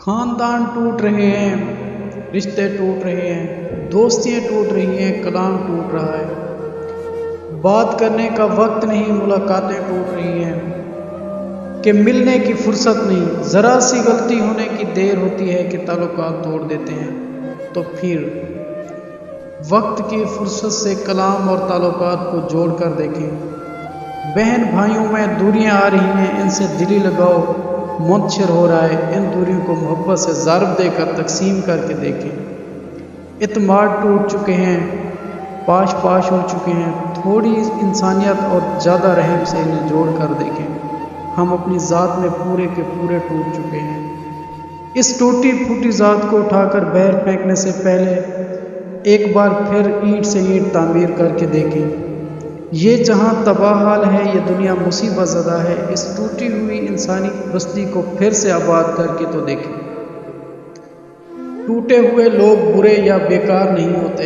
خاندان ٹوٹ رہے ہیں، رشتے ٹوٹ رہے ہیں، دوستیاں ٹوٹ رہی ہیں، کلام ٹوٹ رہا ہے۔ بات کرنے کا وقت نہیں، ملاقاتیں ٹوٹ رہی ہیں کہ ملنے کی فرصت نہیں۔ ذرا سی غلطی ہونے کی دیر ہوتی ہے کہ تعلقات توڑ دیتے ہیں۔ تو پھر وقت کی فرصت سے کلام اور تعلقات کو جوڑ کر دیکھیں۔ بہن بھائیوں میں دوریاں آ رہی ہیں، ان سے دلی لگاؤ منتشر ہو رہا ہے۔ ان دوریوں کو محبت سے ضرب دے کر تقسیم کر کے دیکھیں۔ اعتماد ٹوٹ چکے ہیں، پاش پاش ہو چکے ہیں۔ تھوڑی انسانیت اور زیادہ رحم سے انہیں جوڑ کر دیکھیں۔ ہم اپنی ذات میں پورے کے پورے ٹوٹ چکے ہیں۔ اس ٹوٹی پھوٹی ذات کو اٹھا کر باہر پھینکنے سے پہلے ایک بار پھر اینٹ سے اینٹ تعمیر کر کے دیکھیں۔ یہ جہاں تباہ حال ہے، یہ دنیا مصیبت زدہ ہے۔ اس ٹوٹی ہوئی انسانی بستی کو پھر سے آباد کر کے تو دیکھیں۔ ٹوٹے ہوئے لوگ برے یا بیکار نہیں ہوتے،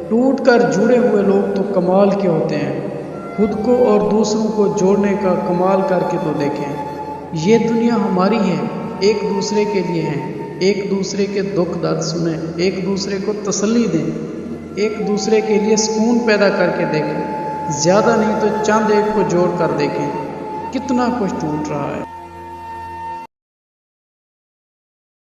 ٹوٹ کر جڑے ہوئے لوگ تو کمال کے ہوتے ہیں۔ خود کو اور دوسروں کو جوڑنے کا کمال کر کے تو دیکھیں۔ یہ دنیا ہماری ہے، ایک دوسرے کے لیے ہے۔ ایک دوسرے کے دکھ درد سنیں، ایک دوسرے کو تسلی دیں، ایک دوسرے کے لیے سکون پیدا کر کے دیکھیں۔ زیادہ نہیں تو چند ایک کو جوڑ کر دیکھیں، کتنا کچھ ٹوٹ رہا ہے۔